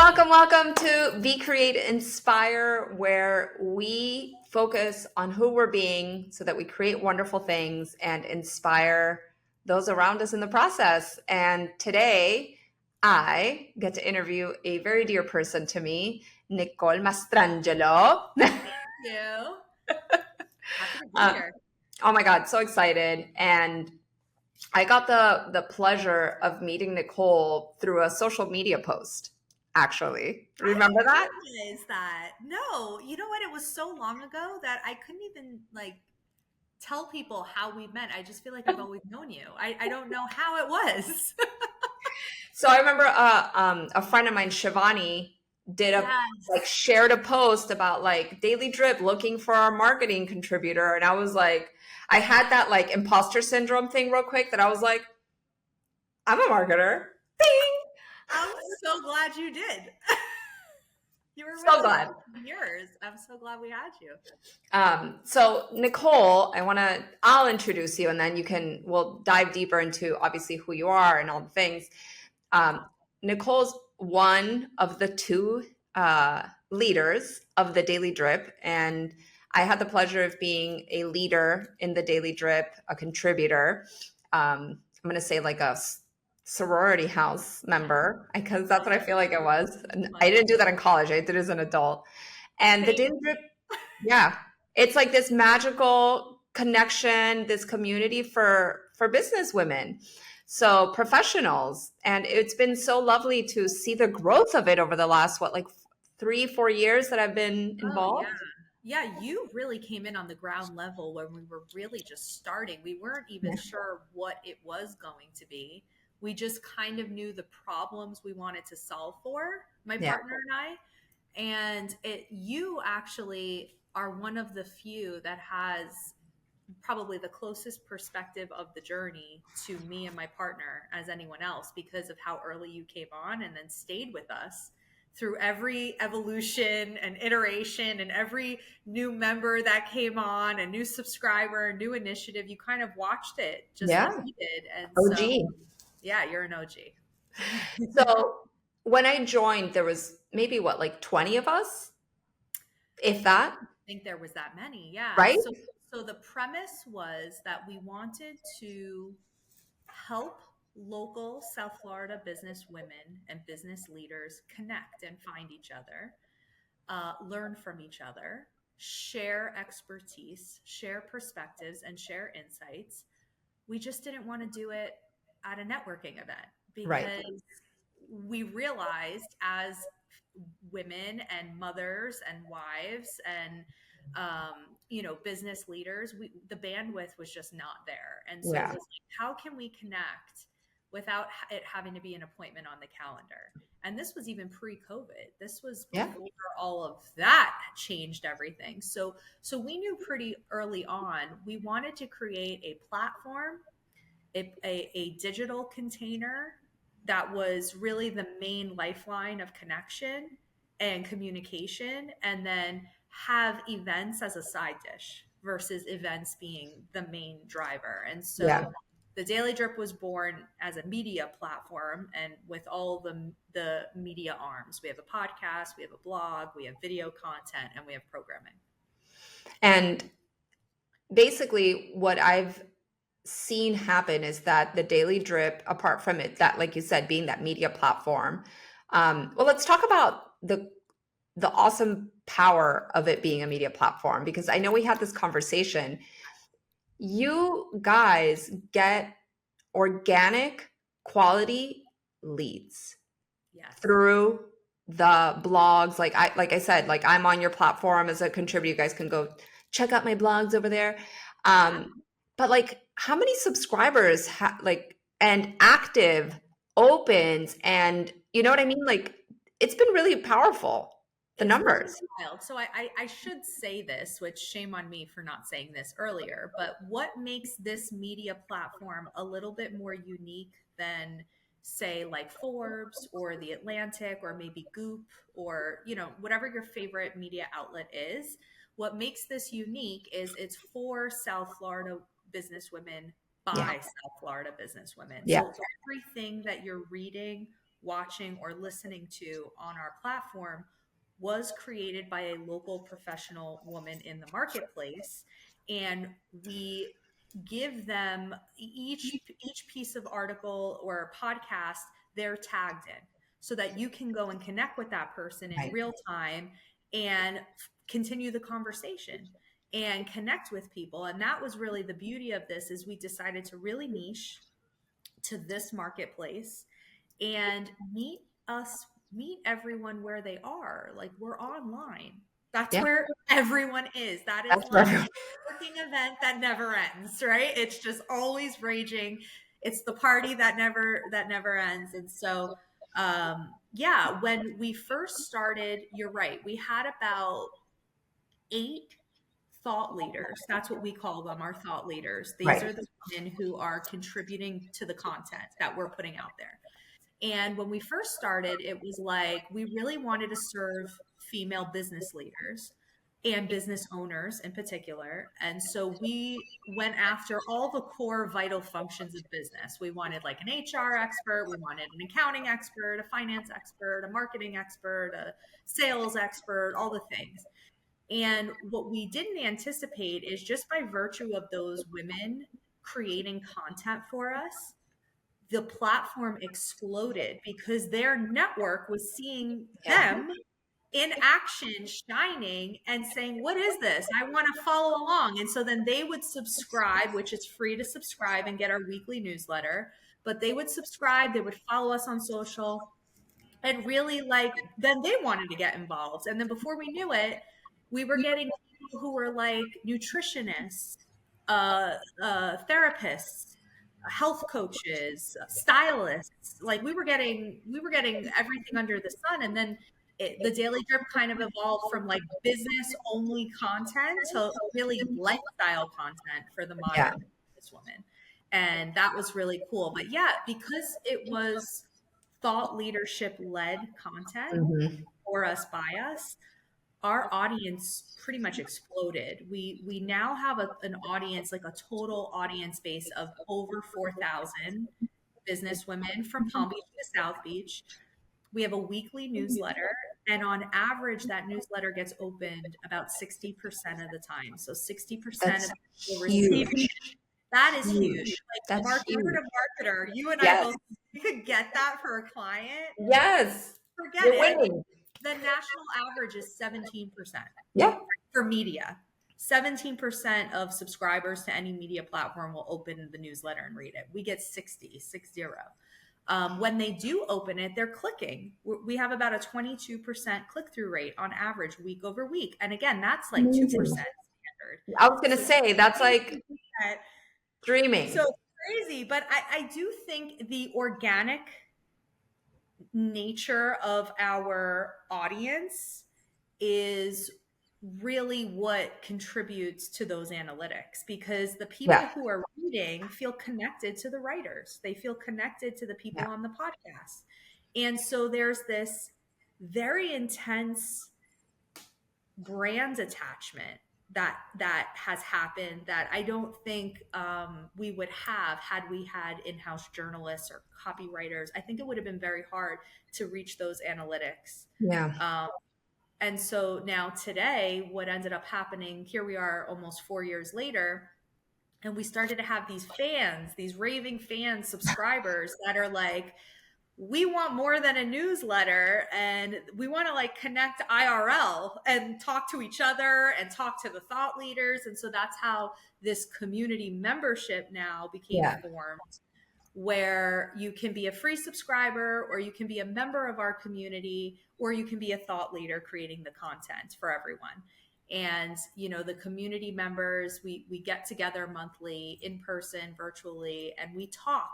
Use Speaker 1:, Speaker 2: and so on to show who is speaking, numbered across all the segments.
Speaker 1: Welcome to Be Create Inspire, where we focus on who we're being so that we create wonderful things and inspire those around us in the process. And today, I get to interview a very dear person to me, Nicole Mastrangelo.
Speaker 2: You. Happy to be
Speaker 1: Uh,
Speaker 2: here.
Speaker 1: oh my God, so excited. And I got the pleasure of meeting Nicole through a social media post, actually.
Speaker 2: I
Speaker 1: Remember that?
Speaker 2: didn't realize that. No, you know what? It was so long ago that I couldn't even tell people how we met. I just feel like I've always known you. I don't know how it was.
Speaker 1: So I remember a friend of mine, Shivani, did a like
Speaker 2: Yes.
Speaker 1: shared a post about like Daily Drip looking for our marketing contributor, and I was like, I had that like imposter syndrome thing real quick that I was like, I'm a marketer. Ding!
Speaker 2: I'm so glad you did. You were
Speaker 1: So
Speaker 2: really
Speaker 1: glad.
Speaker 2: yours. I'm so glad we had you.
Speaker 1: So Nicole, I'll introduce you, and then we'll dive deeper into obviously who you are and all the things. Um, Nicole's one of the two leaders of the Daily Drip, and I had the pleasure of being a leader in the Daily Drip, a contributor. I'm going to say like a sorority house member because that's what I feel like it was. And I didn't do that in college; I did it as an adult. And the
Speaker 2: Same.
Speaker 1: Daily Drip, yeah, it's like this magical connection, this community for business women, so professionals. And it's been so lovely to see the growth of it over the last, what, like 3-4 years that I've been
Speaker 2: Oh, yeah.
Speaker 1: involved.
Speaker 2: Yeah, you really came in on the ground level when we were really just starting. We weren't even
Speaker 1: Yeah.
Speaker 2: sure what it was going to be. We just kind of knew the problems we wanted to solve for, my
Speaker 1: Yeah.
Speaker 2: partner and I. And you actually are one of the few that has probably the closest perspective of the journey to me and my partner as anyone else because of how early you came on and then stayed with us through every evolution and iteration and every new member that came on, a new subscriber, new initiative. You kind of watched it just like
Speaker 1: Yeah.
Speaker 2: we did. And so,
Speaker 1: OG.
Speaker 2: yeah, you're an OG.
Speaker 1: So when I joined, there was maybe what, like 20 of us, if
Speaker 2: I
Speaker 1: that,
Speaker 2: think there was that many. Yeah.
Speaker 1: right?
Speaker 2: So the premise was that we wanted to help local South Florida business women and business leaders connect and find each other, learn from each other, share expertise, share perspectives, and share insights. We just didn't want to do it at a networking event
Speaker 1: Right.
Speaker 2: because we realized as women and mothers and wives and business leaders, the bandwidth was just not there. And so it
Speaker 1: Yeah.
Speaker 2: was like, how can we connect without it having to be an appointment on the calendar? And this was even pre-COVID. This was
Speaker 1: Yeah.
Speaker 2: before all of that changed everything. So we knew pretty early on we wanted to create a platform, a digital container that was really the main lifeline of connection and communication, and then have events as a side dish versus events being the main driver. And
Speaker 1: Yeah.
Speaker 2: so the Daily Drip was born as a media platform, and with all the media arms. We have a podcast, we have a blog, we have video content, and we have programming.
Speaker 1: And basically, what I've seen happen is that the Daily Drip, apart from it, that, like you said, being that media platform, well, let's talk about the awesome power of it being a media platform, because I know we had this conversation. You guys get organic quality leads
Speaker 2: Yes.
Speaker 1: through the blogs. Like I said, like I'm on your platform as a contributor. You guys can go check out my blogs over there. But like, how many subscribers like, and active opens, and you know what I mean? Like, it's been really powerful, the
Speaker 2: It's been
Speaker 1: numbers.
Speaker 2: wild. So I should say this, which shame on me for not saying this earlier, but what makes this media platform a little bit more unique than, say, like Forbes or The Atlantic or maybe Goop or, whatever your favorite media outlet is, what makes this unique is it's for South Florida businesswomen
Speaker 1: Yeah.
Speaker 2: by South Florida businesswomen.
Speaker 1: Yeah.
Speaker 2: So everything that you're reading watching or listening to on our platform was created by a local professional woman in the marketplace. And we give them each piece of article or podcast, they're tagged in so that you can go and connect with that person in
Speaker 1: Right.
Speaker 2: real time and continue the conversation and connect with people. And that was really the beauty of this, is we decided to really niche to this marketplace and meet everyone where they are. Like, we're online. That's
Speaker 1: Yeah.
Speaker 2: where everyone is. That is
Speaker 1: That's for
Speaker 2: like
Speaker 1: everyone.
Speaker 2: a working event that never ends, right? It's just always raging. It's the party that never ends. And so yeah, when we first started, you're right, we had about 8 thought leaders. That's what we call them, our thought leaders. These
Speaker 1: Right.
Speaker 2: are the women who are contributing to the content that we're putting out there. And when we first started, it was like we really wanted to serve female business leaders and business owners in particular. And so we went after all the core vital functions of business. We wanted like an HR expert, we wanted an accounting expert, a finance expert, a marketing expert, a sales expert, all the things. And what we didn't anticipate is, just by virtue of those women creating content for us, the platform exploded because their network was seeing
Speaker 1: Yeah.
Speaker 2: them in action, shining and saying, "What is this? I want to follow along." And so then they would subscribe, which is free to subscribe and get our weekly newsletter. But they would subscribe, they would follow us on social, and really, like, then they wanted to get involved. And then before we knew it, we were getting people who were like nutritionists, therapists, health coaches, stylists. Like, we were getting everything under the sun. And then the Daily Drip kind of evolved from like business only content to really lifestyle content for the
Speaker 1: Yeah.
Speaker 2: modern businesswoman. And that was really cool. But yeah, because it was thought leadership led content
Speaker 1: Hmm.
Speaker 2: for us, by us, our audience pretty much exploded. We now have an audience, like a total audience base of over 4,000 business women from Palm Beach to South Beach. We have a weekly newsletter, and on average, that newsletter gets opened about 60% of the time. So 60% of
Speaker 1: That's
Speaker 2: people receive.
Speaker 1: huge.
Speaker 2: That is huge.
Speaker 1: Huge.
Speaker 2: Like,
Speaker 1: That's
Speaker 2: marketer
Speaker 1: huge.
Speaker 2: to marketer, you and I
Speaker 1: Yes.
Speaker 2: both, we could get that for a client.
Speaker 1: Yes.
Speaker 2: Forget
Speaker 1: You're
Speaker 2: it.
Speaker 1: winning.
Speaker 2: The national average is 17%
Speaker 1: Yeah.
Speaker 2: for media. 17% of subscribers to any media platform will open the newsletter and read it. We get 60. When they do open it, they're clicking. We have about a 22% click through rate on average week over week. And again, that's like 2%
Speaker 1: Amazing.
Speaker 2: standard.
Speaker 1: I was gonna
Speaker 2: So
Speaker 1: say that's like
Speaker 2: 22%. So
Speaker 1: dreaming.
Speaker 2: crazy. But I do think the organic nature of our audience is really what contributes to those analytics, because the people
Speaker 1: Yeah.
Speaker 2: who are reading feel connected to the writers, they feel connected to the people
Speaker 1: Yeah.
Speaker 2: on the podcast. And so there's this very intense brand attachment that has happened that I don't think we would have had we had in-house journalists or copywriters. I think it would have been very hard to reach those analytics.
Speaker 1: Yeah.
Speaker 2: Um, and so now today, what ended up happening, here we are almost 4 years later, and we started to have these fans, these raving fans, subscribers that are like, we want more than a newsletter, and we want to like connect IRL and talk to each other and talk to the thought leaders. And so that's how this community membership now became
Speaker 1: Yeah.
Speaker 2: formed, where you can be a free subscriber, or you can be a member of our community, or you can be a thought leader creating the content for everyone. And the community members, we get together monthly, in person, virtually, and we talk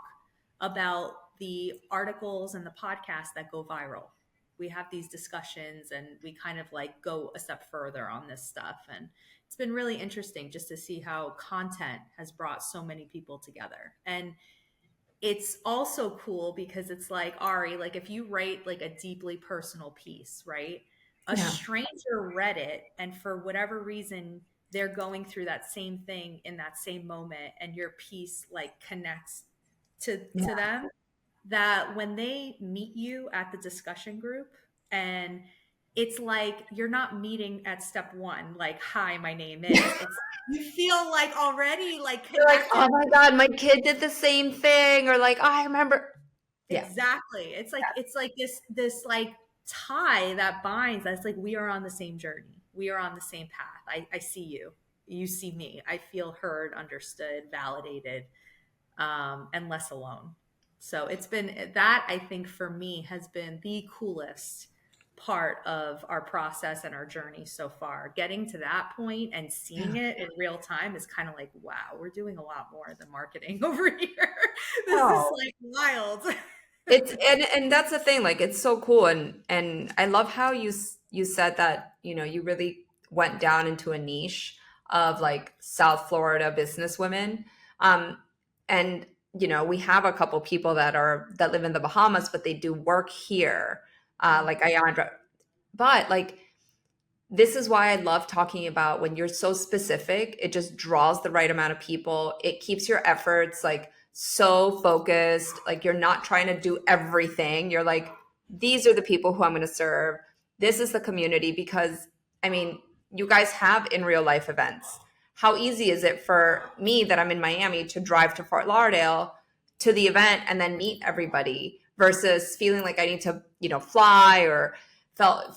Speaker 2: about the articles and the podcasts that go viral. We have these discussions, and we kind of like go a step further on this stuff. And it's been really interesting just to see how content has brought so many people together. And it's also cool because it's like, Ari, like, if you write like a deeply personal piece, right? A
Speaker 1: Yeah.
Speaker 2: stranger read it, and for whatever reason, they're going through that same thing in that same moment, and your piece like connects to
Speaker 1: Yeah.
Speaker 2: them. that when they meet you at the discussion group, and it's like you're not meeting at step one, like, hi, my name is. It's you feel like already like
Speaker 1: You're like,
Speaker 2: connected.
Speaker 1: oh my God, my kid did the same thing. Or like, oh, I remember. Yeah.
Speaker 2: Exactly. It's like this like tie that binds. That's like we are on the same journey. We are on the same path. I see you. You see me. I feel heard, understood, validated, and less alone. So it's been that, I think, for me has been the coolest part of our process and our journey so far. Getting to that point and seeing
Speaker 1: Yeah.
Speaker 2: it in real time is kind of like, wow, we're doing a lot more than marketing over here. This is
Speaker 1: Oh,
Speaker 2: like wild.
Speaker 1: it's and that's the thing. Like, it's so cool, and I love how you said that. You really went down into a niche of like South Florida business women, and we have a couple people that live in the Bahamas, but they do work here, like Ayandra. But like, this is why I love talking about when you're so specific, it just draws the right amount of people. It keeps your efforts like so focused. Like, you're not trying to do everything. You're like, these are the people who I'm going to serve. This is the community. Because, I mean, you guys have in real life events. How easy is it for me that I'm in Miami to drive to Fort Lauderdale to the event and then meet everybody versus feeling like I need to, fly or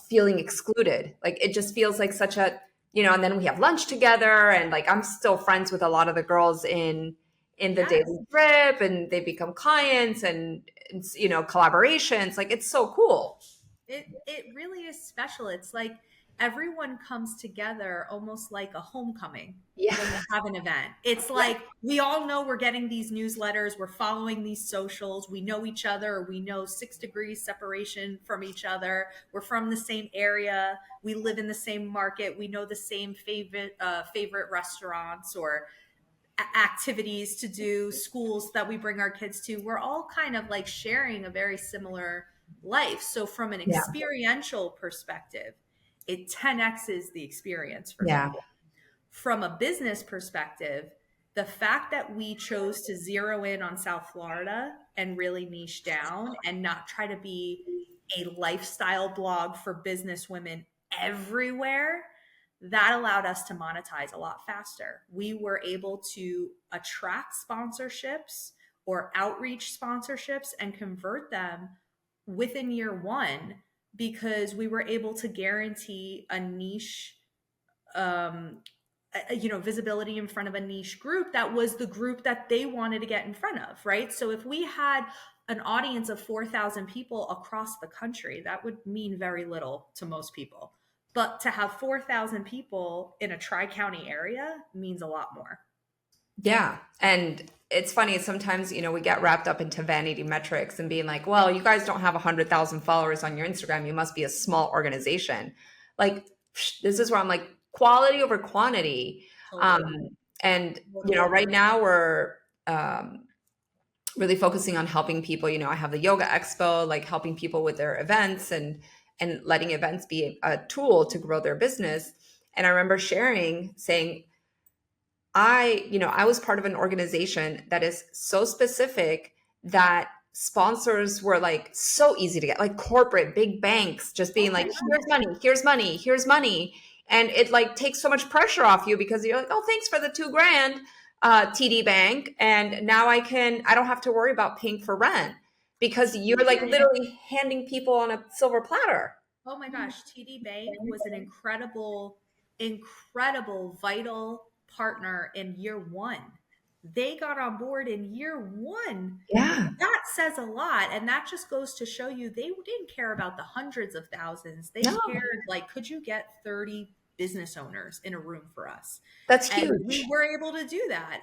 Speaker 1: feeling excluded. Like, it just feels like such a, and then we have lunch together, and like I'm still friends with a lot of the girls in the
Speaker 2: Yes.
Speaker 1: daily drip, and they become clients, and it's, collaborations. Like, it's so cool.
Speaker 2: It really is special. It's like everyone comes together almost like a homecoming
Speaker 1: Yeah.
Speaker 2: when we have an event. It's
Speaker 1: Yeah.
Speaker 2: like we all know we're getting these newsletters, we're following these socials, we know each other, we know 6 degrees separation from each other, we're from the same area, we live in the same market, we know the same favorite restaurants or activities to do, schools that we bring our kids to. We're all kind of like sharing a very similar life. So, from an
Speaker 1: Yeah.
Speaker 2: experiential perspective, it 10x's the experience for
Speaker 1: Yeah.
Speaker 2: people. From a business perspective, the fact that we chose to zero in on South Florida and really niche down and not try to be a lifestyle blog for business women everywhere, that allowed us to monetize a lot faster. We were able to attract sponsorships or outreach sponsorships and convert them within year one because we were able to guarantee a niche, um, visibility in front of a niche group that was the group that they wanted to get in front of, right? So if we had an audience of 4,000 people across the country, that would mean very little to most people. But to have 4,000 people in a tri county area means a lot more.
Speaker 1: Yeah. And it's funny, sometimes, we get wrapped up into vanity metrics and being like, well, you guys don't have 100,000 followers on your Instagram. You must be a small organization. Like, this is where I'm like, quality over quantity. Um,
Speaker 2: Totally.
Speaker 1: and,
Speaker 2: Totally.
Speaker 1: right now we're really focusing on helping people. I have the yoga expo, like helping people with their events and letting events be a tool to grow their business. And I remember saying, I was part of an organization that is so specific that sponsors were like so easy to get, like corporate big banks just being
Speaker 2: Oh
Speaker 1: like,
Speaker 2: my
Speaker 1: here's money, here's money, here's money. And it like takes so much pressure off you because you're like, oh, thanks for the 2 grand, TD Bank. And now I don't have to worry about paying for rent because you're like
Speaker 2: God.
Speaker 1: literally handing people on a silver platter.
Speaker 2: Oh my gosh, TD Bank was an incredible, incredible, vital partner in year one. They got on board in year one.
Speaker 1: Yeah.
Speaker 2: That says a lot. And that just goes to show you they didn't care about the hundreds of thousands. They
Speaker 1: No,
Speaker 2: cared like, could you get 30 business owners in a room for us?
Speaker 1: that's
Speaker 2: And we
Speaker 1: huge.
Speaker 2: were able to do that.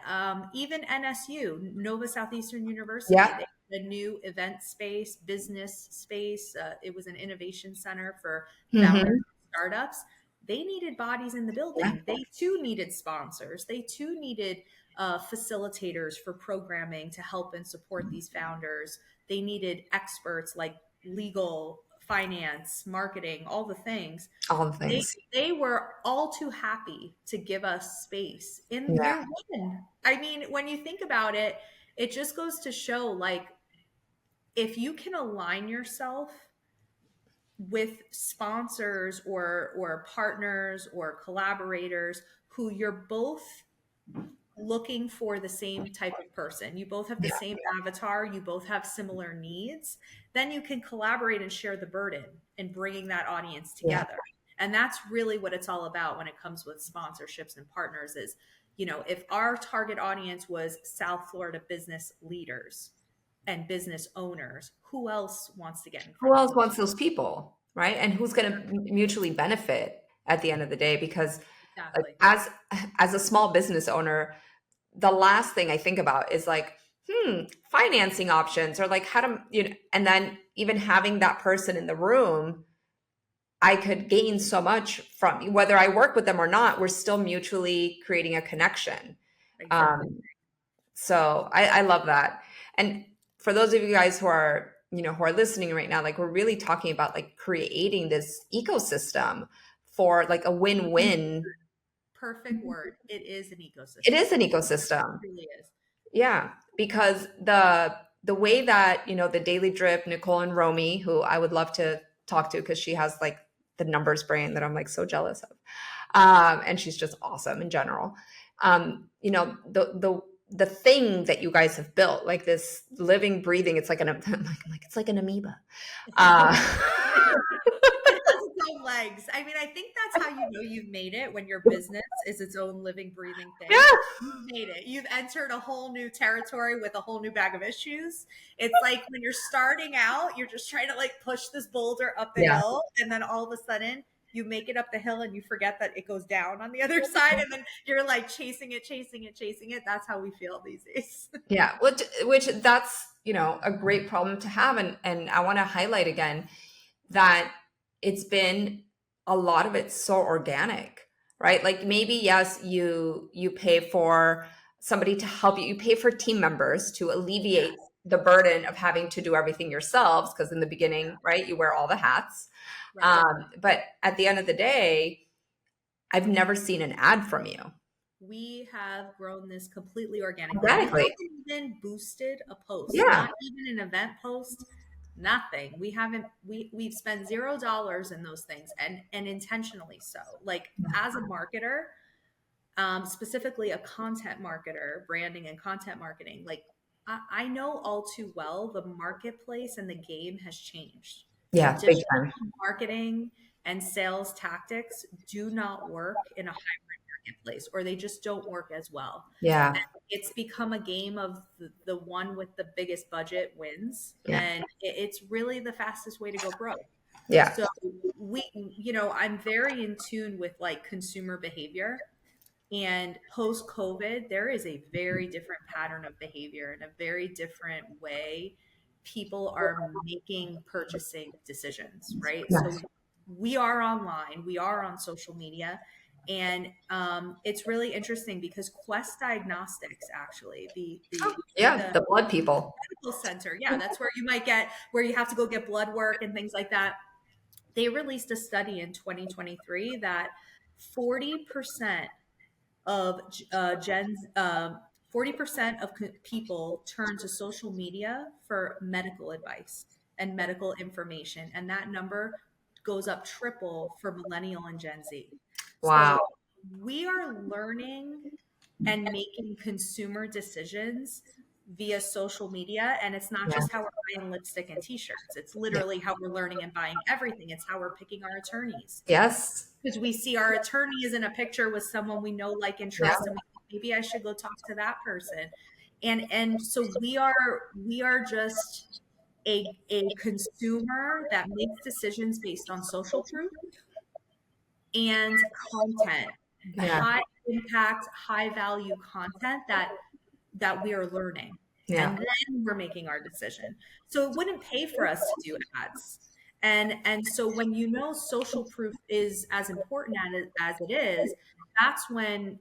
Speaker 2: Even NSU, Nova Southeastern University,
Speaker 1: Yeah.
Speaker 2: they had a new event space, business space. It was an innovation center for founders
Speaker 1: Hmm.
Speaker 2: and startups. They needed bodies in the
Speaker 1: Yeah.
Speaker 2: building. They too needed sponsors. They too needed facilitators for programming to help and support these founders. They needed experts like legal, finance, marketing, all the things.
Speaker 1: All the
Speaker 2: they
Speaker 1: things.
Speaker 2: they were all too happy to give us space in
Speaker 1: Yeah.
Speaker 2: year one. I mean, when you think about it, it just goes to show like if you can align yourself with sponsors or partners or collaborators who you're both looking for the same type of person, you both have the
Speaker 1: Yeah.
Speaker 2: same avatar, you both have similar needs, then you can collaborate and share the burden in bringing that audience
Speaker 1: Yeah.
Speaker 2: together. And that's really what it's all about when it comes with sponsorships and partners is, if our target audience was South Florida business leaders and business owners, who else wants to get in
Speaker 1: Who
Speaker 2: front of
Speaker 1: else
Speaker 2: those?
Speaker 1: wants those people, right? And who's going to mutually benefit at the end of the day? Because like,
Speaker 2: Exactly.
Speaker 1: as a small business owner, the last thing I think about is like, financing options, or like how to, and then even having that person in the room, I could gain so much from whether I work with them or not. We're still mutually creating a connection.
Speaker 2: Exactly.
Speaker 1: Um, so I love that. And for those of you guys who are listening right now, like we're really talking about like creating this ecosystem for like a win-win.
Speaker 2: Perfect word. It is an
Speaker 1: It
Speaker 2: ecosystem.
Speaker 1: is an
Speaker 2: It
Speaker 1: ecosystem.
Speaker 2: really is.
Speaker 1: Yeah, because the way that, the Daily Drip, Nicole and Romy, who I would love to talk to because she has like the numbers brain that I'm like so jealous of. And she's just awesome in general. The thing that you guys have built, like this living, breathing, it's like it's like an amoeba. Uh,
Speaker 2: It has its own legs. I mean, I think that's how you know you've made it when your business is its own living, breathing thing.
Speaker 1: yeah,
Speaker 2: You've made it. You've entered a whole new territory with a whole new bag of issues. It's like when you're starting out, you're just trying to like push this boulder up the
Speaker 1: yeah,
Speaker 2: hill, and then all of a sudden you make it up the hill and you forget that it goes down on the other side, and then you're like chasing it, chasing it, chasing it. That's how we feel these days.
Speaker 1: yeah. Which that's a great problem to have, and I want to highlight again that it's been a lot of it's so organic, right? Like maybe yes, you pay for somebody to help you. You pay for team members to alleviate
Speaker 2: Yes.
Speaker 1: the burden of having to do everything yourselves because in the beginning, right, you wear all the hats.
Speaker 2: Right.
Speaker 1: But at the end of the day, I've never seen an ad from you
Speaker 2: We have grown this completely organically. We
Speaker 1: organically.
Speaker 2: haven't even boosted a post,
Speaker 1: Yeah,
Speaker 2: not even an event post, nothing. We haven't we've spent $0 in those things and intentionally so. Like as a marketer, specifically a content marketer, branding and content marketing, like I know all too well the marketplace and the game has changed.
Speaker 1: yeah, big
Speaker 2: Digital
Speaker 1: time.
Speaker 2: marketing and sales tactics do not work in a hybrid marketplace, or they just don't work as well.
Speaker 1: Yeah,
Speaker 2: And it's become a game of the one with the biggest budget wins.
Speaker 1: yeah,
Speaker 2: And it's really the fastest way to go broke.
Speaker 1: yeah,
Speaker 2: So I'm very in tune with like consumer behavior, and post COVID, there is a very different pattern of behavior and a very different way people are making purchasing decisions, right?
Speaker 1: yeah.
Speaker 2: So we are online, we are on social media. And it's really interesting because Quest Diagnostics, actually,
Speaker 1: Yeah,
Speaker 2: the
Speaker 1: the blood people.
Speaker 2: medical center, yeah, that's where you might get where you have to go get blood work and things like that. They released a study in 2023 that 40% of Gen's 40% of people turn to social media for medical advice and medical information, and that number goes up triple for millennial and Gen Z.
Speaker 1: Wow.
Speaker 2: So we are learning and making consumer decisions via social media, and it's not
Speaker 1: Yeah,
Speaker 2: just how we're buying lipstick and t-shirts. It's
Speaker 1: yeah.
Speaker 2: literally how we're learning and buying everything. It's how we're picking our attorneys,
Speaker 1: Yes.
Speaker 2: because we see our attorney is in a picture with someone we know, like, and
Speaker 1: Yeah.
Speaker 2: trust, and maybe I should go talk to that person. And so we are just a consumer that makes decisions based on social proof and content,
Speaker 1: Yeah.
Speaker 2: high impact, high value content that we are learning,
Speaker 1: Yeah.
Speaker 2: and then we're making our decision. So it wouldn't pay for us to do ads. And so when social proof is as important as it is, that's when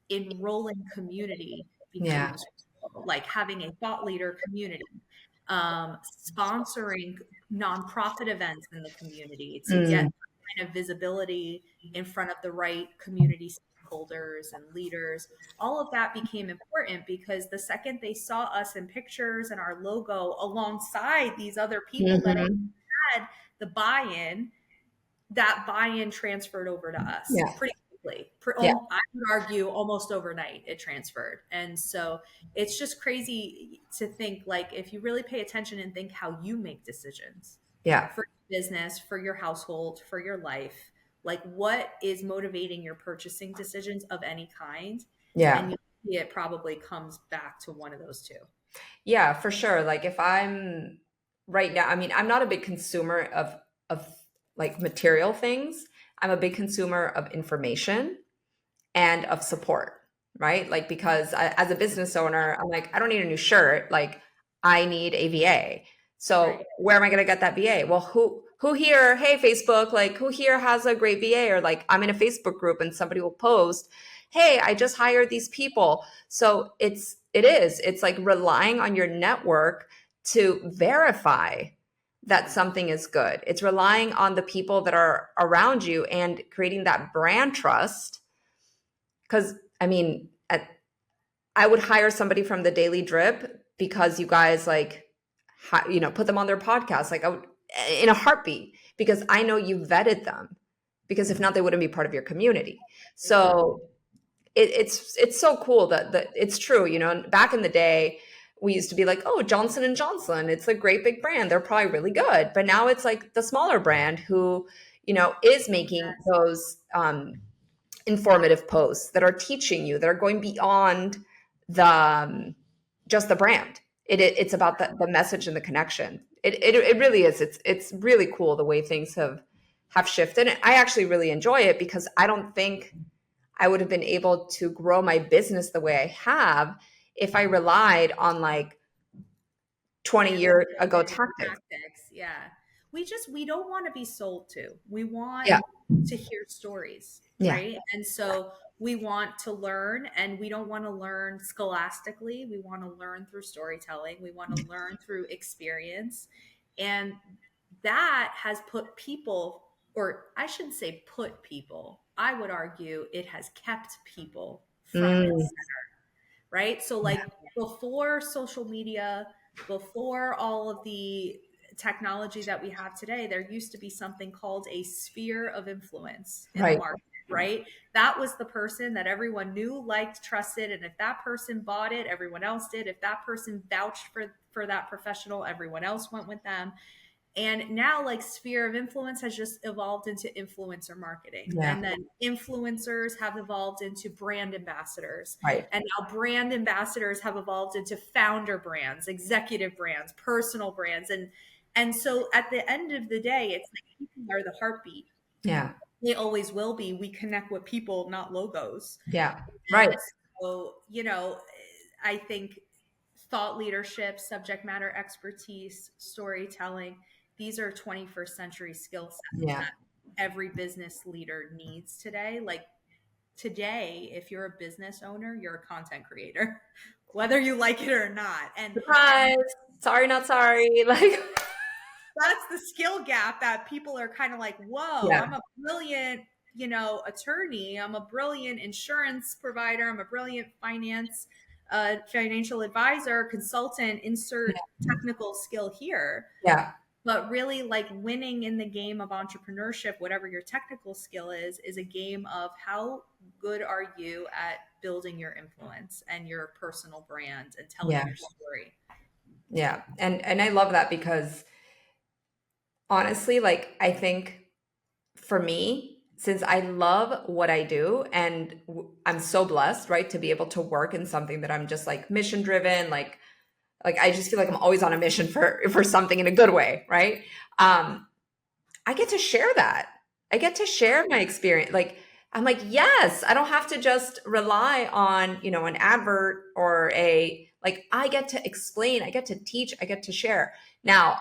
Speaker 2: enrolling community
Speaker 1: Yeah.
Speaker 2: becomes like having a thought leader community, sponsoring nonprofit events in the community to get
Speaker 1: Mm,
Speaker 2: kind of visibility in front of the right community stakeholders and leaders, all of that became important because the second they saw us in pictures and our logo alongside these other people that
Speaker 1: Hmm.
Speaker 2: had the buy-in, that buy-in transferred over to us
Speaker 1: Yeah.
Speaker 2: pretty quickly.
Speaker 1: Yeah.
Speaker 2: I would argue almost overnight it transferred. And so it's just crazy to think, like, if you really pay attention and think how you make decisions
Speaker 1: Yeah.
Speaker 2: for your business, for your household, for your life, like what is motivating your purchasing decisions of any kind,
Speaker 1: Yeah.
Speaker 2: and you see it probably comes back to one of those two.
Speaker 1: Yeah, for sure. Like if I'm right now, I mean, I'm not a big consumer of like material things. I'm a big consumer of information and of support, right? Like because as a business owner, I'm like, I don't need a new shirt. Like I need a VA. So
Speaker 2: Right.
Speaker 1: where am I going to get that VA? Well, who here? Hey, Facebook, like who here has a great VA? Or like I'm in a Facebook group and somebody will post, hey, I just hired these people. So it's like relying on your network to verify that something is good. It's relying on the people that are around you and creating that brand trust. Because I mean, I would hire somebody from the Daily Drip because you guys like, put them on their podcast. Like I would in a heartbeat because I know you vetted them. Because if not, they wouldn't be part of your community.
Speaker 2: Exactly.
Speaker 1: So it's so cool that it's true. Back in the day, we used to be like, oh, Johnson and Johnson, it's a great big brand. They're probably really good. But now it's like the smaller brand who, is making those informative posts that are teaching you, that are going beyond the just the brand. It's about the message and the connection. It really is. It's really cool the way things have shifted. And I actually really enjoy it because I don't think I would have been able to grow my business the way I have if I relied on like 20 year ago
Speaker 2: Analytics,
Speaker 1: tactics.
Speaker 2: tactics. Yeah. We don't want to be sold to. We want
Speaker 1: Yeah.
Speaker 2: to hear stories,
Speaker 1: Yeah.
Speaker 2: right? And so we want to learn, and we don't want to learn scholastically. We want to learn through storytelling. We want to learn through experience. And that has put people, or I shouldn't say put people, I would argue it has kept people front and
Speaker 1: Mm,
Speaker 2: center, right? So, like before social media, before all of the technology that we have today, there used to be something called a sphere of influence in the
Speaker 1: right.
Speaker 2: market, right? That was the person that everyone knew, liked, trusted, and if that person bought it, everyone else did. If that person vouched for that professional, everyone else went with them. And now, like, sphere of influence has just evolved into influencer marketing.
Speaker 1: Yeah.
Speaker 2: And then influencers have evolved into brand ambassadors.
Speaker 1: Right.
Speaker 2: And now brand ambassadors have evolved into founder brands, executive brands, personal brands. And so at the end of the day, it's like people are the heartbeat.
Speaker 1: Yeah.
Speaker 2: They always will be. We connect with people, not logos.
Speaker 1: Yeah. Right.
Speaker 2: And so, I think thought leadership, subject matter expertise, storytelling, these are 21st century skill sets
Speaker 1: Yeah.
Speaker 2: that every business leader needs today. Like today, if you're a business owner, you're a content creator, whether you like it or not. And
Speaker 1: Surprise. Sorry, not sorry. Like,
Speaker 2: that's the skill gap that people are kind of like, whoa,
Speaker 1: yeah.
Speaker 2: I'm a brilliant, attorney. I'm a brilliant insurance provider. I'm a brilliant financial advisor, consultant, insert technical skill here.
Speaker 1: Yeah.
Speaker 2: But really, like, winning in the game of entrepreneurship, whatever your technical skill is a game of how good are you at building your influence and your personal brand and telling
Speaker 1: Yeah.
Speaker 2: your story.
Speaker 1: Yeah. And I love that because honestly, like I think for me, since I love what I do and I'm so blessed, right, to be able to work in something that I'm just like mission driven, like I just feel like I'm always on a mission for something in a good way, right? I get to share that. I get to share my experience. Like I'm like, yes, I don't have to just rely on, an advert or like I get to explain, I get to teach, I get to share. Now,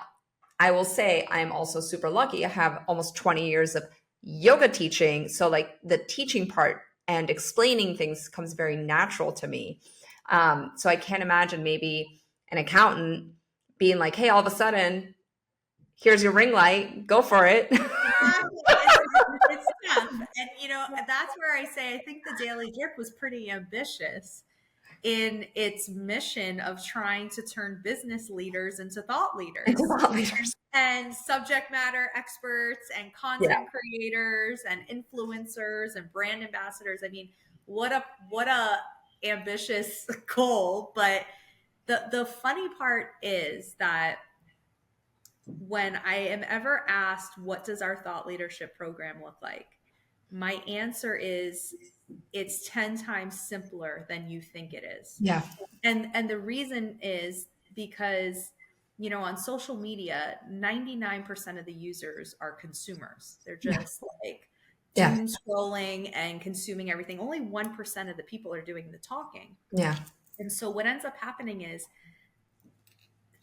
Speaker 1: I will say I'm also super lucky. I have almost 20 years of yoga teaching. So like the teaching part and explaining things comes very natural to me. So I can't imagine maybe an accountant being like, hey, all of a sudden, here's your ring light, go for it.
Speaker 2: Exactly. It's tough. And that's where I say I think the Daily Drip was pretty ambitious in its mission of trying to turn business leaders into thought
Speaker 1: Into
Speaker 2: leaders
Speaker 1: thought leaders.
Speaker 2: and subject matter experts and
Speaker 1: Yeah.
Speaker 2: content creators and influencers and brand ambassadors. I mean, what a ambitious goal. But the funny part is that when I am ever asked what does our thought leadership program look like, my answer is it's 10 times simpler than you think it is.
Speaker 1: Yeah.
Speaker 2: And the reason is because on social media 99% of the users are consumers. They're
Speaker 1: Yeah.
Speaker 2: just like
Speaker 1: Yeah.
Speaker 2: doom scrolling and consuming everything. Only 1% of the people are doing the talking.
Speaker 1: Yeah.
Speaker 2: And so what ends up happening is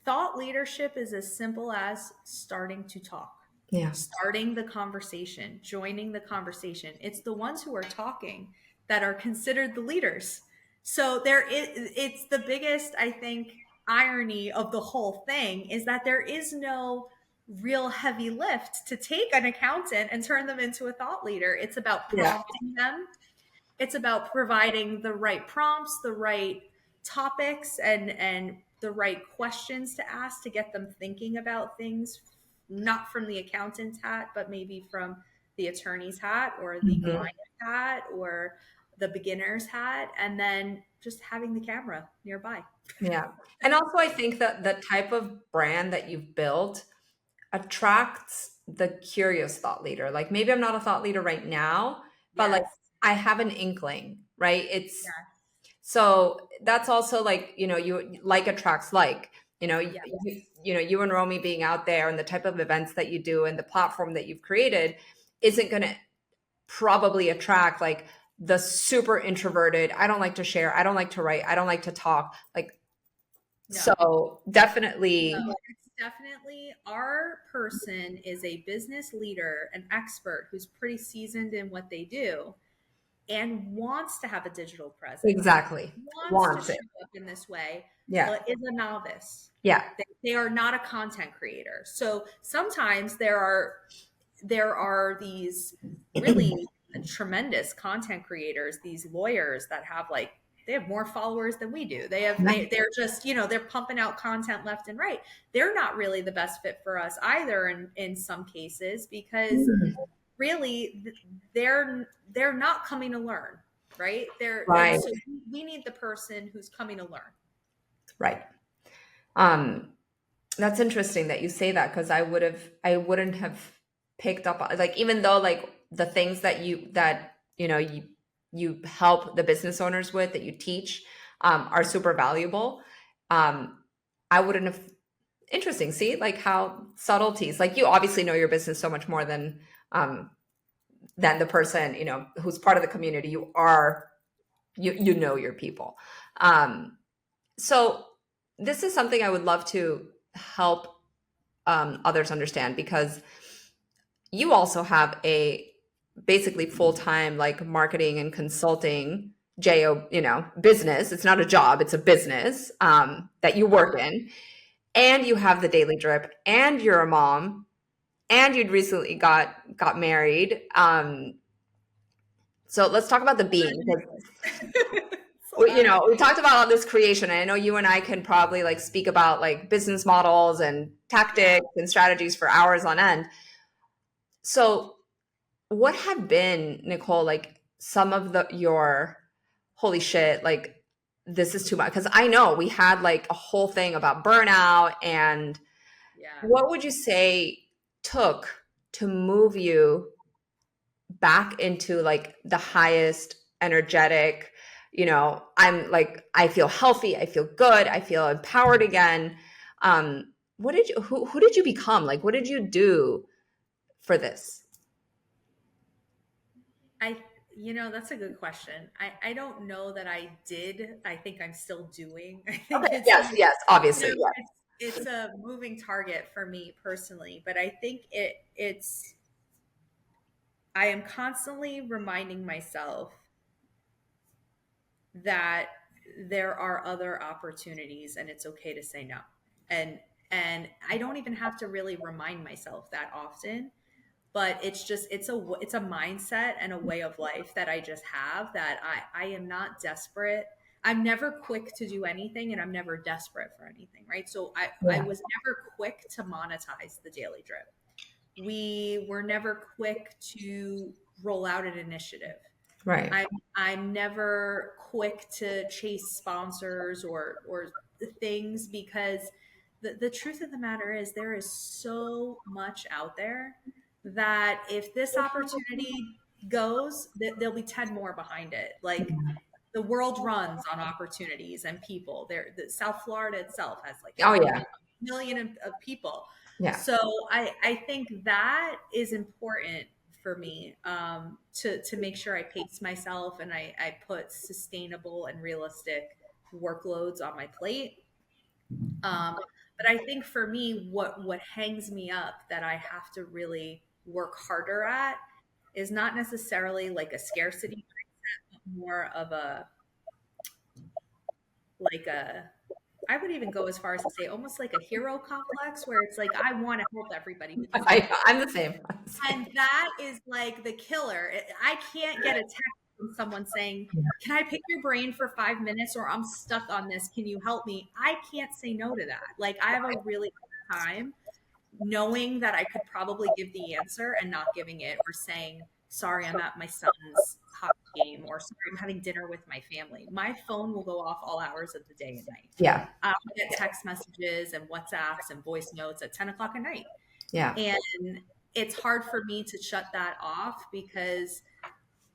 Speaker 2: thought leadership is as simple as starting to talk,
Speaker 1: Yeah.
Speaker 2: starting the conversation, joining the conversation. It's the ones who are talking that are considered the leaders. So it's the biggest, I think, irony of the whole thing is that there is no real heavy lift to take an accountant and turn them into a thought leader. It's about
Speaker 1: Yeah.
Speaker 2: prompting them. It's about providing the right prompts, the right topics, and the right questions to ask to get them thinking about things, not from the accountant's hat, but maybe from the attorney's hat or the
Speaker 1: Mhm.
Speaker 2: client hat or the beginner's hat, and then just having the camera nearby.
Speaker 1: Yeah. And also, I think that the type of brand that you've built attracts the curious thought leader. Like maybe I'm not a thought leader right now, but like
Speaker 2: Yes.
Speaker 1: I have an inkling, right? It's
Speaker 2: Yes.
Speaker 1: so that's also like, you like attracts like,
Speaker 2: Yes.
Speaker 1: you and Romy being out there and the type of events that you do and the platform that you've created isn't going to probably attract like the super introverted. I don't like to share. I don't like to write. I don't like to talk. Like,
Speaker 2: No.
Speaker 1: so definitely.
Speaker 2: No, it's definitely our person is a business leader, an expert who's pretty seasoned in what they do and wants to have a digital presence,
Speaker 1: Exactly.
Speaker 2: wants to
Speaker 1: Wants
Speaker 2: show
Speaker 1: it.
Speaker 2: up in this way,
Speaker 1: Yeah.
Speaker 2: but is a novice.
Speaker 1: Yeah.
Speaker 2: They are not a content creator. So sometimes there are these really tremendous content creators, these lawyers that have like they have more followers than we do. They're just they're pumping out content left and right. They're not really the best fit for us either in some cases because
Speaker 1: Mm.
Speaker 2: really they're not coming to learn, right? And
Speaker 1: Right.
Speaker 2: so we need the person who's coming to learn.
Speaker 1: Right. Um, that's interesting that you say that because I wouldn't have picked up like even though like the things that you help the business owners with that you teach are super valuable. Um, I wouldn't have interesting. See, like how subtleties, like you obviously know your business so much more than the person, who's part of the community. You know your people. So this is something I would love to help others understand because you also have a basically full-time like marketing and consulting business. It's not a job, it's a business that you work in, and you have the daily drip, and you're a mom, and you'd recently got married. So let's talk about the being.
Speaker 2: It's a lot of
Speaker 1: We talked about all this creation. And I know you and I can probably like speak about like business models and
Speaker 2: yeah.
Speaker 1: tactics and strategies for hours on end. So what have been, Nicole, like some of your holy shit, like this is too much? Because I know we had like a whole thing about burnout, and
Speaker 2: Yeah.
Speaker 1: what would you say took to move you back into like the highest energetic, I'm like, I feel healthy, I feel good, I feel empowered again. What did you who did you become? Like what did you do for this?
Speaker 2: I, that's a good question. I don't know that I did. I think I'm still doing. I think
Speaker 1: Okay, yes,
Speaker 2: you
Speaker 1: obviously,
Speaker 2: know,
Speaker 1: yeah.
Speaker 2: it's a moving target for me personally, but I think I am constantly reminding myself that there are other opportunities and it's okay to say no. And and I don't even have to really remind myself that often. but it's a mindset and a way of life that I just have, that I am not desperate. I'm never quick to do anything, and I'm never desperate for anything, right? So I
Speaker 1: Yeah.
Speaker 2: was never quick to monetize the Daily Drip. We were never quick to roll out an initiative.
Speaker 1: Right.
Speaker 2: I'm I'm never quick to chase sponsors or things, because the truth of the matter is there is so much out there that if this opportunity goes, there'll be 10 more behind it. Like, the world runs on opportunities and people. South Florida itself has like
Speaker 1: Oh
Speaker 2: 50
Speaker 1: yeah.
Speaker 2: million of people.
Speaker 1: Yeah.
Speaker 2: So I think that is important for me, to make sure I pace myself and I put sustainable and realistic workloads on my plate. But I think for me, what hangs me up that I have to really work harder at is not necessarily like a scarcity mindset, but more of a I would even go as far as to say almost like a hero complex, where it's like I want to help everybody because I
Speaker 1: I'm the same. I'm the same.
Speaker 2: and that is like the killer. I can't get a text from someone saying, "Can I pick your brain for 5 minutes?" or "I'm stuck on this. Can you help me?" I can't say no to that. Like, I have a really hard time knowing that I could probably give the answer and not giving it, or saying, "Sorry, I'm at my son's hockey game," or "Sorry, I'm having dinner with my family." My phone will go off all hours of the day and night.
Speaker 1: Yeah.
Speaker 2: I'll get text messages and WhatsApps and voice notes at 10 o'clock at night.
Speaker 1: Yeah.
Speaker 2: And it's hard for me to shut that off, because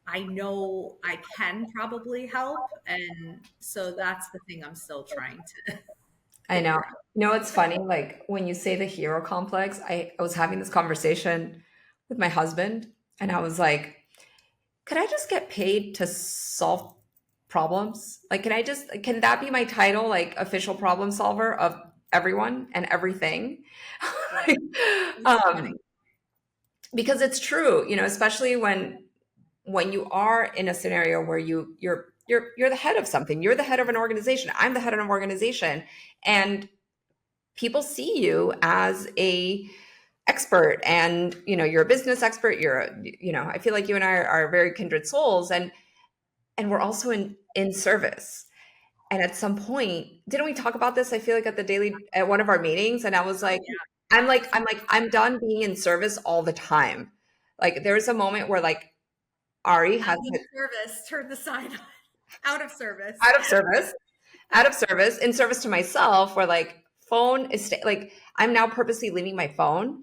Speaker 2: I know I can probably help. And so that's the thing I'm still trying to
Speaker 1: I know.
Speaker 2: figure out.
Speaker 1: You know, it's funny. Like when you say the hero complex, I was having this conversation with my husband, and I was like, could I just get paid to solve problems? Like, can that be my title, like official problem solver of everyone and everything?
Speaker 2: Right.
Speaker 1: Like,
Speaker 2: It's funny.
Speaker 1: um, because it's true, especially when you are in a scenario where you're the head of something, you're the head of an organization, I'm the head of an organization, and people see you as a expert, and you're a business expert, I feel like you and I are very kindred souls, and we're also in service. And at some point, didn't we talk about this? I feel like at one of our meetings, and I was
Speaker 2: Oh
Speaker 1: like,
Speaker 2: yeah.
Speaker 1: I'm done being in service all the time. Like there's a moment where like Ari
Speaker 2: Out
Speaker 1: has
Speaker 2: of service, turn the sign on. Out of service.
Speaker 1: out of service, out of service, in service to myself, where like phone is like I'm now purposely leaving my phone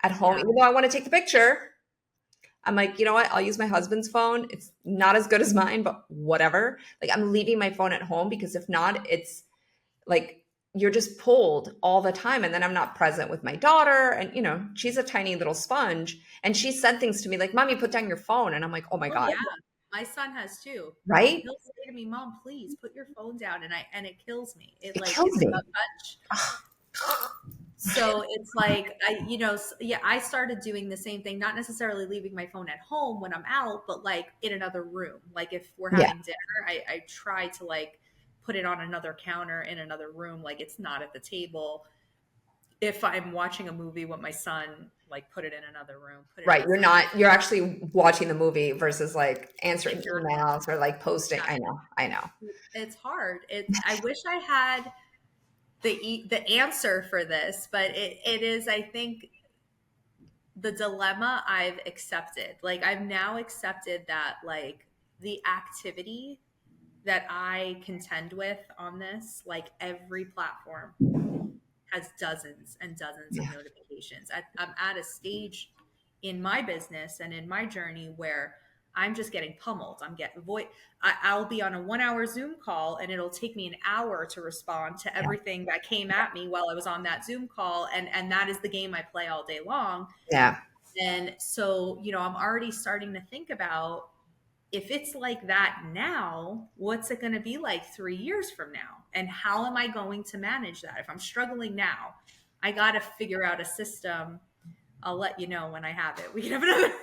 Speaker 1: at home,
Speaker 2: Yeah.
Speaker 1: even though I want to take the picture. I'm like, you know what? I'll use my husband's phone. It's not as good as mine, but whatever. Like I'm leaving my phone at home, because if not, it's like you're just pulled all the time, and then I'm not present with my daughter, and she's a tiny little sponge, and she said things to me like, "Mommy, put down your phone." And I'm like, "Oh my
Speaker 2: Oh
Speaker 1: god."
Speaker 2: yeah. My son has too.
Speaker 1: Right?
Speaker 2: He'll say to me, "Mom, please put your phone down," and it kills me.
Speaker 1: It
Speaker 2: Like,
Speaker 1: kills
Speaker 2: it's
Speaker 1: me.
Speaker 2: a touch. So it's like, yeah, I started doing the same thing, not necessarily leaving my phone at home when I'm out, but like in another room. Like if we're
Speaker 1: Yeah.
Speaker 2: having dinner, I try to like put it on another counter in another room. Like it's not at the table. If I'm watching a movie with my son, like put it in another room, put it
Speaker 1: Right.
Speaker 2: outside.
Speaker 1: You're actually watching the movie versus like answering
Speaker 2: Exactly.
Speaker 1: emails or like posting. I
Speaker 2: Exactly.
Speaker 1: know. I know.
Speaker 2: It's hard. I wish I had the answer for this, but it is, I think, the dilemma I've accepted. Like I've now accepted that like the activity that I contend with on this, like every platform has dozens and dozens of
Speaker 1: Yeah.
Speaker 2: notifications. I'm at a stage in my business and in my journey where I'm just getting pummeled. I'm getting I'll be on a 1 hour Zoom call and it'll take me an hour to respond to
Speaker 1: Yeah.
Speaker 2: everything that came at me while I was on that Zoom call. And that is the game I play all day long.
Speaker 1: Yeah.
Speaker 2: And so, I'm already starting to think about, if it's like that now, what's it going to be like 3 years from now? And how am I going to manage that? If I'm struggling now, I got to figure out a system. I'll let you know when I have it. We can have another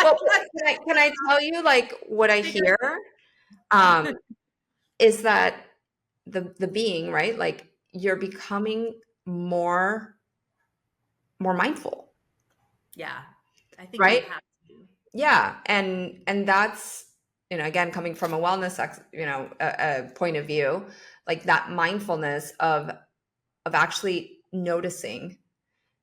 Speaker 1: Well,
Speaker 2: podcast.
Speaker 1: can I tell you like what I
Speaker 2: Figure-
Speaker 1: hear? Um, is that the being, right? Like you're becoming more mindful.
Speaker 2: Yeah. I think you
Speaker 1: right?
Speaker 2: have to.
Speaker 1: Yeah, and that's, again, coming from a wellness a point of view, like that mindfulness of actually noticing,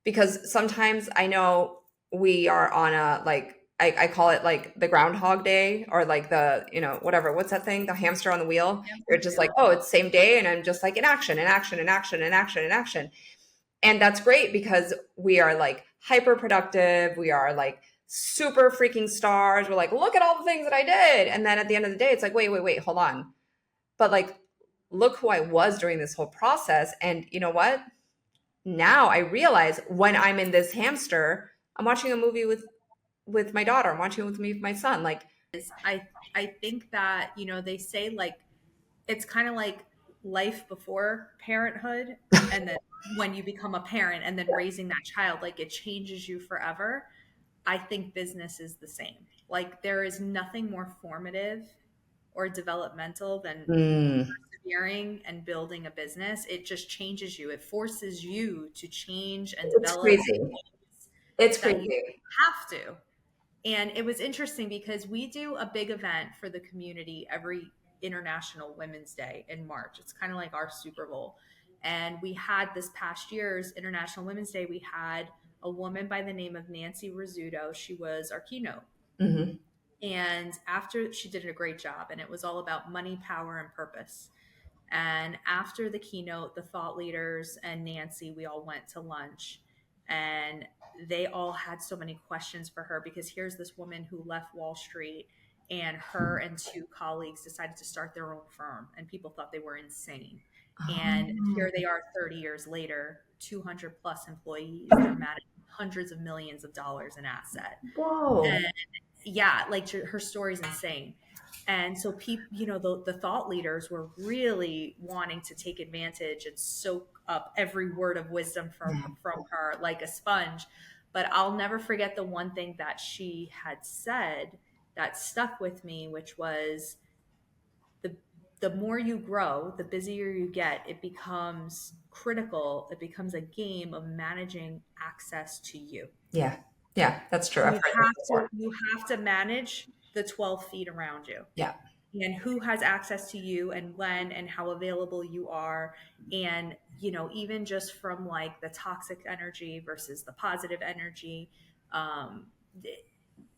Speaker 1: because sometimes I know we are on a, like, I call it like the groundhog day, or like the, whatever, what's that thing, the hamster on the wheel. You're
Speaker 2: Hamster
Speaker 1: just like,
Speaker 2: wheel.
Speaker 1: oh, it's same day, and I'm just like in action and action and action and action and action. And that's great because we are like hyper productive. We are like super freaking stars. We're like, look at all the things that I did. And then at the end of the day, it's like, wait, wait, wait, hold on. But like, look who I was during this whole process. And you know what? Now I realize when I'm in this hamster, I'm watching a movie with my daughter. I'm watching it with me, with my son. Like,
Speaker 2: I think that, they say like it's kind of like life before parenthood, and then when you become a parent and then raising that child, like it changes you forever. I think business is the same. Like there is nothing more formative or developmental than
Speaker 1: mm,
Speaker 2: persevering and building a business. It just changes you. It forces you to change and
Speaker 1: it's
Speaker 2: develop
Speaker 1: crazy. It's
Speaker 2: that you
Speaker 1: crazy.
Speaker 2: have to. And it was interesting because we do a big event for the community every International Women's Day in March. It's kind of like our Super Bowl. And we had this past year's International Women's Day, we had a woman by the name of Nancy Rizzuto. She was our keynote.
Speaker 1: Hmm.
Speaker 2: And after she did a great job, and it was all about money, power, and purpose. And after the keynote, the thought leaders and Nancy, we all went to lunch, and they all had so many questions for her because here's this woman who left Wall Street, and her and two colleagues decided to start their own firm, and people thought they were insane. And
Speaker 1: Oh,
Speaker 2: here they are 30 years later, 200 plus employees. They're managing hundreds of millions of dollars in asset.
Speaker 1: whoa.
Speaker 2: And yeah, like her story's insane. And so people, the thought leaders were really wanting to take advantage and soak up every word of wisdom from her like a sponge. But I'll never forget the one thing that she had said that stuck with me, which was the the more you grow, the busier you get, it becomes critical. It becomes a game of managing access to you.
Speaker 1: Yeah. Yeah, that's true. I've heard this before.
Speaker 2: You have to manage the 12 feet around you,
Speaker 1: Yeah.
Speaker 2: and who has access to you and when and how available you are. And even just from like the toxic energy versus the positive energy, um,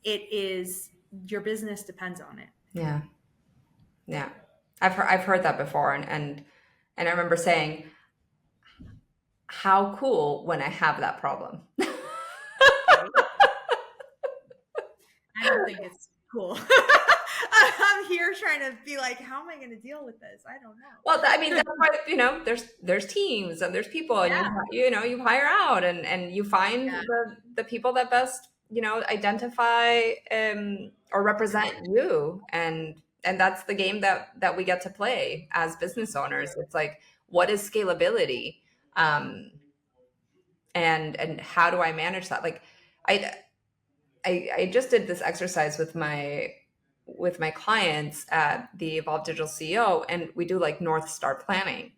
Speaker 2: it is, your business depends on it.
Speaker 1: Yeah. Yeah. I've heard that before, and I remember saying, how cool when I have that problem.
Speaker 2: Right, I don't think it's cool. I'm here trying to be like, how am I going to deal with this? I don't
Speaker 1: Well, I mean,
Speaker 2: know.
Speaker 1: that's why, there's teams and there's people, and
Speaker 2: Yeah,
Speaker 1: you hire out, and you find
Speaker 2: yeah,
Speaker 1: the people that best, identify, or represent you, and that's the game that we get to play as business owners. It's like, what is scalability? Um, and how do I manage that? Like, I I just did this exercise with my clients at the Evolve Digital CEO, and we do like North Star planning.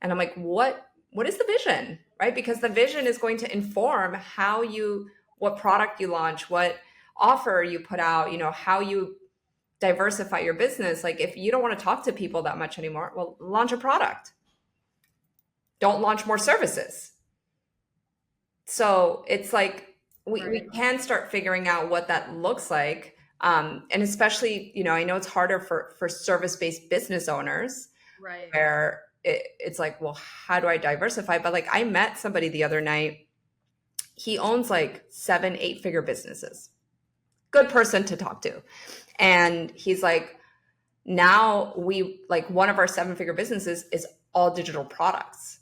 Speaker 1: And I'm like, what is the vision? Right? Because the vision is going to inform what product you launch, what offer you put out, how you diversify your business. Like, if you don't want to talk to people that much anymore, well, launch a product. Don't launch more services. So it's like, we
Speaker 2: right,
Speaker 1: can start figuring out what that looks like. And especially, I know it's harder for service-based business owners,
Speaker 2: right.
Speaker 1: where it's like, well, how do I diversify? But like, I met somebody the other night. He owns like 7, 8 figure businesses. Good person to talk to. And he's like, now we, like, one of our 7 figure businesses is all digital products.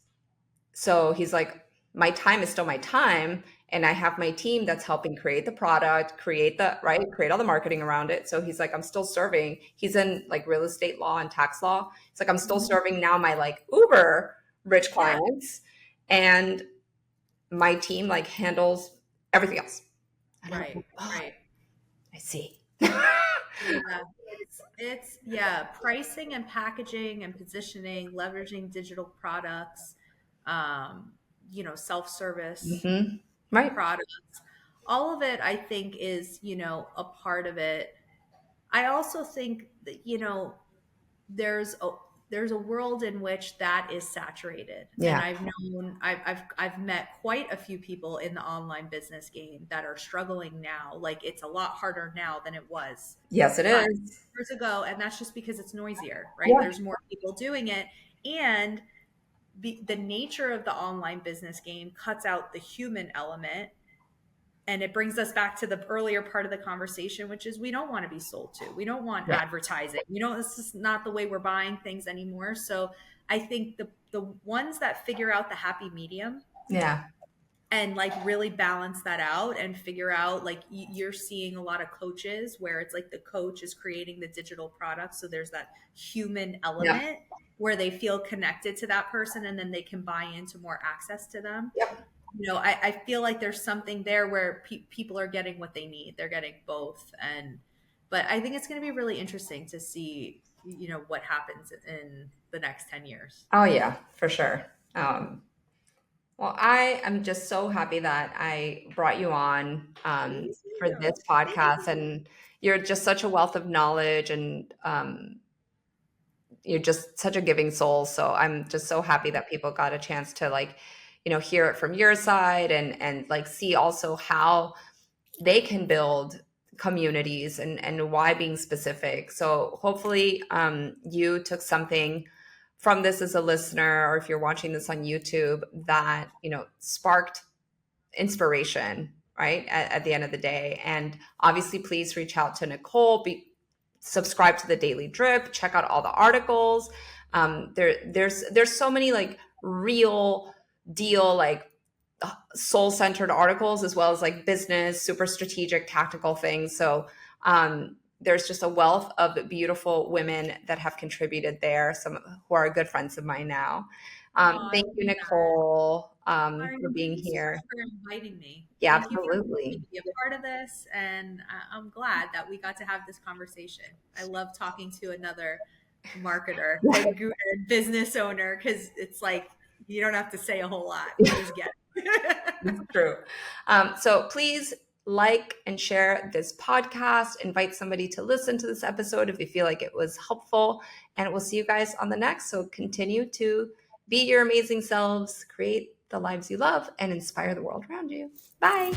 Speaker 1: So he's like, my time is still my time. And I have my team that's helping create the product, create all the marketing around it. So he's like, I'm still serving. He's in like real estate law and tax law. It's like, I'm still
Speaker 2: Mhm.
Speaker 1: serving now my like uber rich
Speaker 2: Yeah,
Speaker 1: clients. And my team like handles everything else. And I'm
Speaker 2: right,
Speaker 1: like, oh,
Speaker 2: right.
Speaker 1: I see.
Speaker 2: Yeah, yeah, pricing and packaging and positioning, leveraging digital products, self-service
Speaker 1: Hmm. Right.
Speaker 2: products. all of it, I think, is, a part of it. I also think that, there's a there's a world in which that is saturated, and
Speaker 1: Yeah.
Speaker 2: I've met quite a few people in the online business game that are struggling now. Like, it's a lot harder now than it was
Speaker 1: Yes, it
Speaker 2: 5 years ago, and that's just because it's noisier, right?
Speaker 1: is.
Speaker 2: There's more people doing it, and the nature of the online business game cuts out the human element. And it brings us back to the earlier part of the conversation, which is we don't want to be sold to. We don't want
Speaker 1: Yeah.
Speaker 2: advertising. This is not the way we're buying things anymore. So I think the ones that figure out the happy medium
Speaker 1: Yeah.
Speaker 2: and like really balance that out and figure out, like, you're seeing a lot of coaches where it's like the coach is creating the digital product. So there's that human
Speaker 1: Yeah.
Speaker 2: element where they feel connected to that person, and then they can buy into more access to them.
Speaker 1: Yep.
Speaker 2: I feel like there's something there where people are getting what they need. They're getting both. But I think it's going to be really interesting to see, what happens in the next 10 years.
Speaker 1: Oh yeah, for sure. Well, I am just so happy that I brought you on
Speaker 2: Me
Speaker 1: for
Speaker 2: too.
Speaker 1: this
Speaker 2: Thank
Speaker 1: podcast,
Speaker 2: you.
Speaker 1: and you're just such a wealth of knowledge, and you're just such a giving soul. So I'm just so happy that people got a chance to, like, hear it from your side, and like see also how they can build communities, and why being specific. So hopefully you took something from this as a listener, or if you're watching this on YouTube, that sparked inspiration, right, at the end of the day. And obviously please reach out to Nicole, subscribe to the Daily Drip, check out all the articles. There's so many like real deal, like soul-centered articles, as well as like business, super strategic, tactical things. So there's just a wealth of beautiful women that have contributed there, some who are good friends of mine now.
Speaker 2: Oh, I
Speaker 1: Thank
Speaker 2: love
Speaker 1: you,
Speaker 2: that.
Speaker 1: Nicole, for
Speaker 2: Byron,
Speaker 1: being
Speaker 2: thank you so
Speaker 1: here.
Speaker 2: much for inviting me.
Speaker 1: Yeah,
Speaker 2: Thank you for letting me
Speaker 1: absolutely.
Speaker 2: be a part of this. And I'm glad that we got to have this conversation. I love talking to another marketer and business owner, because it's like you don't have to say a whole lot. We just get it.
Speaker 1: It's true. So please like and share this podcast. Invite somebody to listen to this episode if you feel like it was helpful. And we'll see you guys on the next. So continue to be your amazing selves, create the lives you love, and inspire the world around you. Bye.